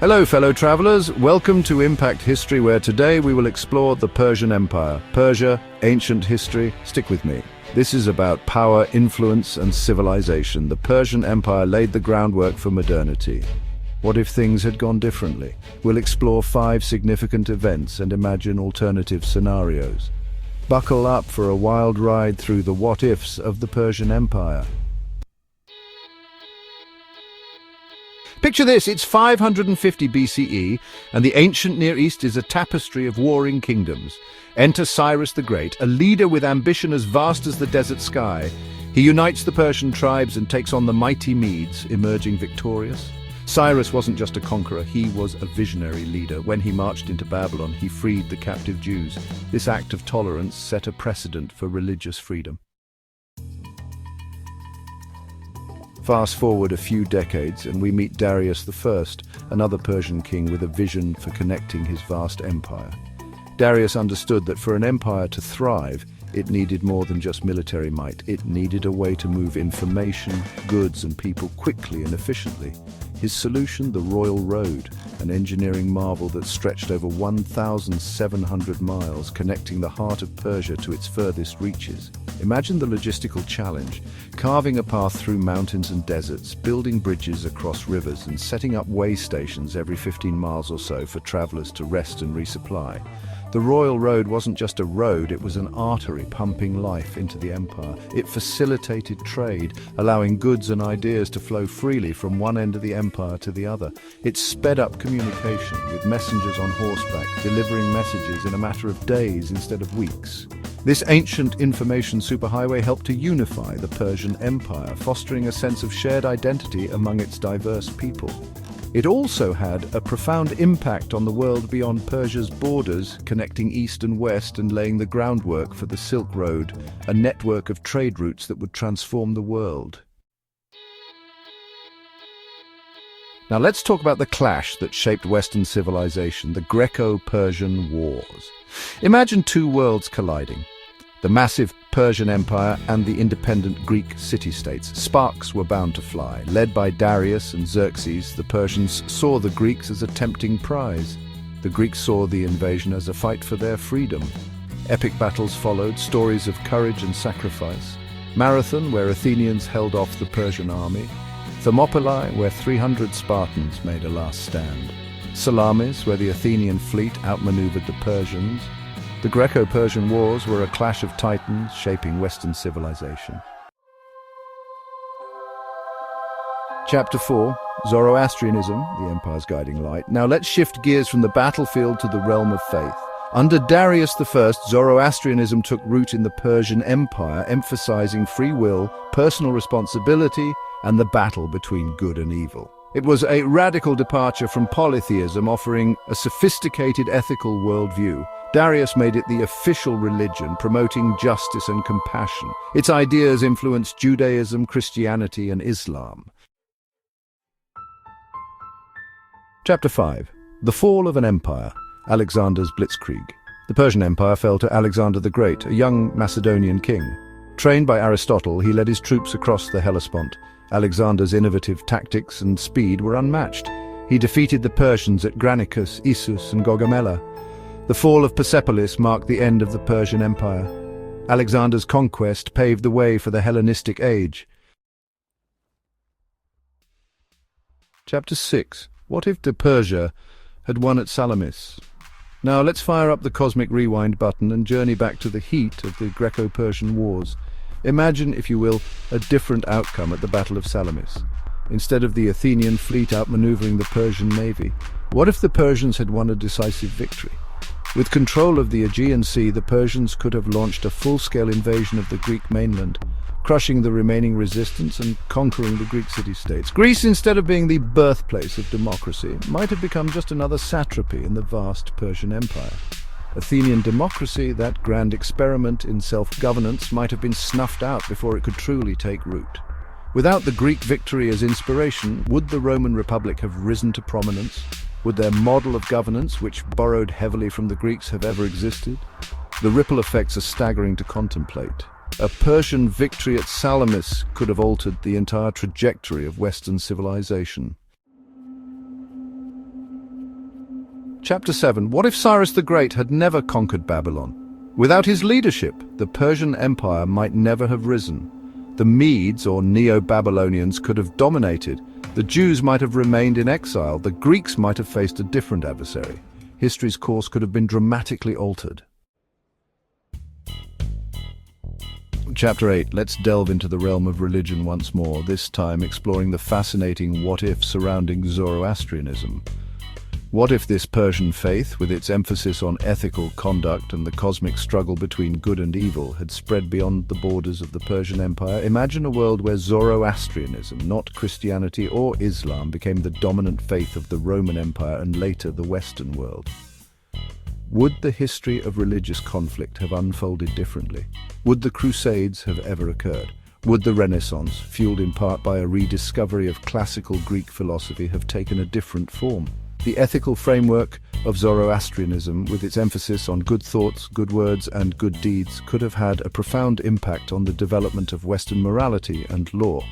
Hello, fellow travelers. Welcome to Impact History, where today we will explore the Persian Empire. Persia, ancient history. Stick with me. This is about power, influence, and civilization. The Persian Empire laid the groundwork for modernity. What if things had gone differently? We'll explore 5 significant events and imagine alternative scenarios. Buckle up for a wild ride through the what-ifs of the Persian Empire. Picture this, it's 550 BCE, and the ancient Near East is a tapestry of warring kingdoms. Enter Cyrus the Great, a leader with ambition as vast as the desert sky. He unites the Persian tribes and takes on the mighty Medes, emerging victorious. Cyrus wasn't just a conqueror, he was a visionary leader. When he marched into Babylon, he freed the captive Jews. This act of tolerance set a precedent for religious freedom. Fast forward a few decades and we meet Darius I, another Persian king with a vision for connecting his vast empire. Darius understood that for an empire to thrive, it needed more than just military might. It needed a way to move information, goods, and people quickly and efficiently. His solution, the Royal Road, an engineering marvel that stretched over 1,700 miles, connecting the heart of Persia to its furthest reaches. Imagine the logistical challenge, carving a path through mountains and deserts, building bridges across rivers, and setting up way stations every 15 miles or so for travelers to rest and resupply. The Royal Road wasn't just a road, it was an artery pumping life into the empire. It facilitated trade, allowing goods and ideas to flow freely from one end of the empire to the other. It sped up communication, with messengers on horseback delivering messages in a matter of days instead of weeks. This ancient information superhighway helped to unify the Persian Empire, fostering a sense of shared identity among its diverse people. It also had a profound impact on the world beyond Persia's borders, connecting east and west and laying the groundwork for the Silk Road, a network of trade routes that would transform the world. Now let's talk about the clash that shaped Western civilization, the Greco-Persian Wars. Imagine 2 worlds colliding. The massive Persian Empire and the independent Greek city-states. Sparks were bound to fly. Led by Darius and Xerxes, the Persians saw the Greeks as a tempting prize. The Greeks saw the invasion as a fight for their freedom. Epic battles followed, stories of courage and sacrifice. Marathon, where Athenians held off the Persian army. Thermopylae, where 300 Spartans made a last stand. Salamis, where the Athenian fleet outmaneuvered the Persians. The Greco-Persian Wars were a clash of titans shaping Western civilization. Chapter 4, Zoroastrianism, the empire's guiding light. Now let's shift gears from the battlefield to the realm of faith. Under Darius I, Zoroastrianism took root in the Persian Empire, emphasizing free will, personal responsibility, and the battle between good and evil. It was a radical departure from polytheism, offering a sophisticated ethical worldview. Darius made it the official religion, promoting justice and compassion. Its ideas influenced Judaism, Christianity, and Islam. Chapter 5. The Fall of an Empire, Alexander's Blitzkrieg. The Persian Empire fell to Alexander the Great, a young Macedonian king. Trained by Aristotle, he led his troops across the Hellespont. Alexander's innovative tactics and speed were unmatched. He defeated the Persians at Granicus, Issus, and Gaugamela. The fall of Persepolis marked the end of the Persian Empire. Alexander's conquest paved the way for the Hellenistic age. Chapter 6. What if Persia had won at Salamis? Now let's fire up the cosmic rewind button and journey back to the heat of the Greco-Persian Wars. Imagine, if you will, a different outcome at the Battle of Salamis. Instead of the Athenian fleet outmaneuvering the Persian navy, what if the Persians had won a decisive victory? With control of the Aegean Sea, the Persians could have launched a full-scale invasion of the Greek mainland, crushing the remaining resistance and conquering the Greek city-states. Greece, instead of being the birthplace of democracy, might have become just another satrapy in the vast Persian Empire. Athenian democracy, that grand experiment in self-governance, might have been snuffed out before it could truly take root. Without the Greek victory as inspiration, would the Roman Republic have risen to prominence? Would their model of governance, which borrowed heavily from the Greeks, have ever existed? The ripple effects are staggering to contemplate. A Persian victory at Salamis could have altered the entire trajectory of Western civilization. Chapter 7. What if Cyrus the Great had never conquered Babylon? Without his leadership, the Persian Empire might never have risen. The Medes, or Neo-Babylonians, could have dominated. The Jews might have remained in exile. The Greeks might have faced a different adversary. History's course could have been dramatically altered. Chapter 8. Let's delve into the realm of religion once more, this time exploring the fascinating what-if surrounding Zoroastrianism. What if this Persian faith, with its emphasis on ethical conduct and the cosmic struggle between good and evil, had spread beyond the borders of the Persian Empire? Imagine a world where Zoroastrianism, not Christianity or Islam, became the dominant faith of the Roman Empire and later the Western world. Would the history of religious conflict have unfolded differently? Would the Crusades have ever occurred? Would the Renaissance, fueled in part by a rediscovery of classical Greek philosophy, have taken a different form? The ethical framework of Zoroastrianism, with its emphasis on good thoughts, good words, and good deeds, could have had a profound impact on the development of Western morality and law.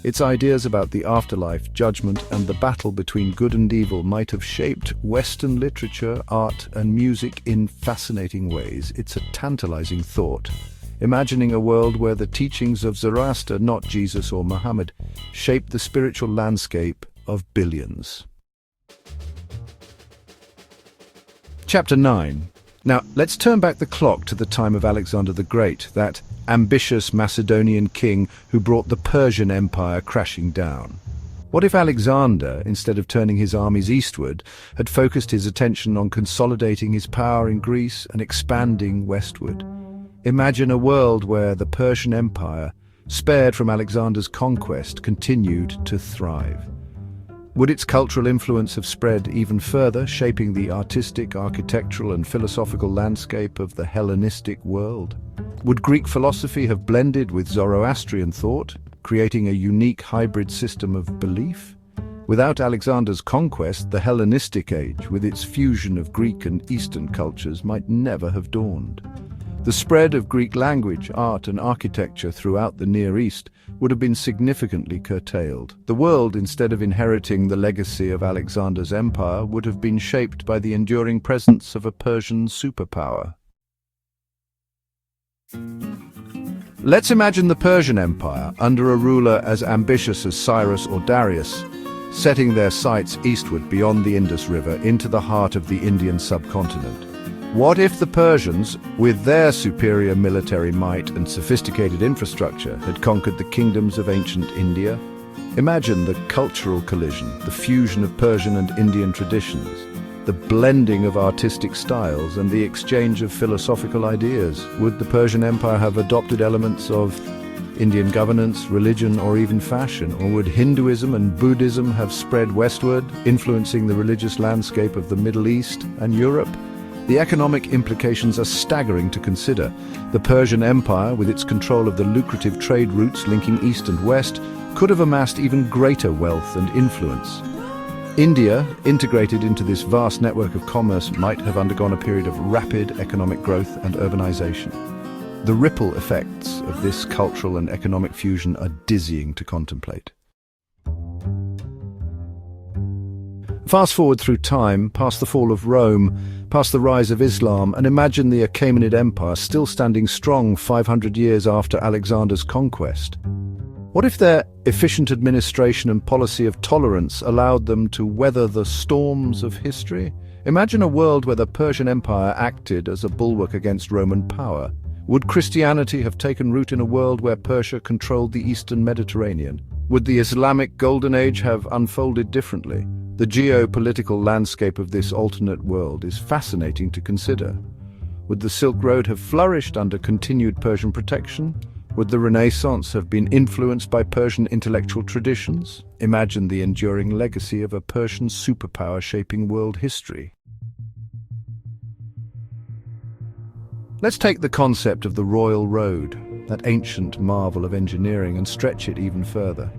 Its ideas about the afterlife, judgment, and the battle between good and evil might have shaped Western literature, art, and music in fascinating ways. It's a tantalizing thought, imagining a world where the teachings of Zoroaster, not Jesus or Muhammad, shaped the spiritual landscape of billions. Chapter 9. Now, let's turn back the clock to the time of Alexander the Great, that ambitious Macedonian king who brought the Persian Empire crashing down. What if Alexander, instead of turning his armies eastward, had focused his attention on consolidating his power in Greece and expanding westward? Imagine a world where the Persian Empire, spared from Alexander's conquest, continued to thrive. Would its cultural influence have spread even further, shaping the artistic, architectural, and philosophical landscape of the Hellenistic world? Would Greek philosophy have blended with Zoroastrian thought, creating a unique hybrid system of belief? Without Alexander's conquest, the Hellenistic age, with its fusion of Greek and Eastern cultures, might never have dawned. The spread of Greek language, art, and architecture throughout the Near East would have been significantly curtailed. The world, instead of inheriting the legacy of Alexander's empire, would have been shaped by the enduring presence of a Persian superpower. Let's imagine the Persian Empire, under a ruler as ambitious as Cyrus or Darius, setting their sights eastward beyond the Indus River into the heart of the Indian subcontinent. What if the Persians, with their superior military might and sophisticated infrastructure, had conquered the kingdoms of ancient India? Imagine the cultural collision, the fusion of Persian and Indian traditions, the blending of artistic styles, and the exchange of philosophical ideas. Would the Persian Empire have adopted elements of Indian governance, religion, or even fashion? Or would Hinduism and Buddhism have spread westward, influencing the religious landscape of the Middle East and Europe? The economic implications are staggering to consider. The Persian Empire, with its control of the lucrative trade routes linking East and West, could have amassed even greater wealth and influence. India, integrated into this vast network of commerce, might have undergone a period of rapid economic growth and urbanization. The ripple effects of this cultural and economic fusion are dizzying to contemplate. Fast forward through time, past the fall of Rome, past the rise of Islam, and imagine the Achaemenid Empire still standing strong 500 years after Alexander's conquest. What if their efficient administration and policy of tolerance allowed them to weather the storms of history? Imagine a world where the Persian Empire acted as a bulwark against Roman power. Would Christianity have taken root in a world where Persia controlled the Eastern Mediterranean? Would the Islamic Golden Age have unfolded differently? The geopolitical landscape of this alternate world is fascinating to consider. Would the Silk Road have flourished under continued Persian protection? Would the Renaissance have been influenced by Persian intellectual traditions? Imagine the enduring legacy of a Persian superpower shaping world history. Let's take the concept of the Royal Road, that ancient marvel of engineering, and stretch it even further.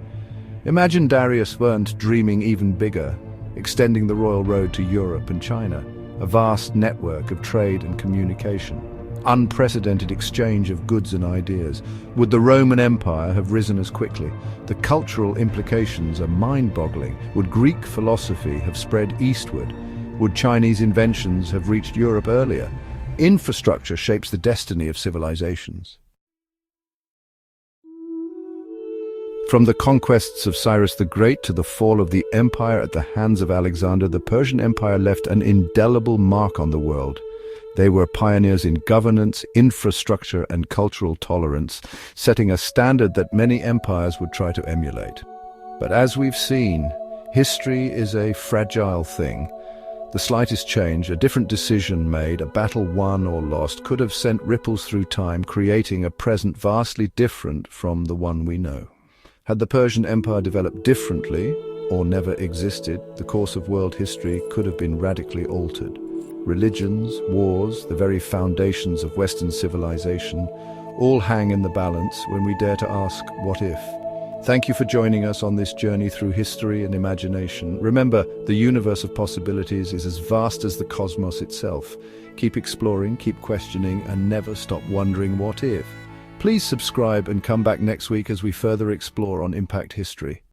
Imagine Darius weren't dreaming even bigger, extending the Royal Road to Europe and China, a vast network of trade and communication, unprecedented exchange of goods and ideas. Would the Roman Empire have risen as quickly? The cultural implications are mind-boggling. Would Greek philosophy have spread eastward, Would Chinese inventions have reached Europe earlier? Infrastructure shapes the destiny of civilizations. From the conquests of Cyrus the Great to the fall of the empire at the hands of Alexander, the Persian Empire left an indelible mark on the world. They were pioneers in governance, infrastructure, and cultural tolerance, setting a standard that many empires would try to emulate. But as we've seen, history is a fragile thing. The slightest change, a different decision made, a battle won or lost, could have sent ripples through time, creating a present vastly different from the one we know. Had the Persian Empire developed differently, or never existed, the course of world history could have been radically altered. Religions, wars, the very foundations of Western civilization, all hang in the balance when we dare to ask, what if? Thank you for joining us on this journey through history and imagination. Remember, the universe of possibilities is as vast as the cosmos itself. Keep exploring, keep questioning, and never stop wondering what if. Please subscribe and come back next week as we further explore on Impact History.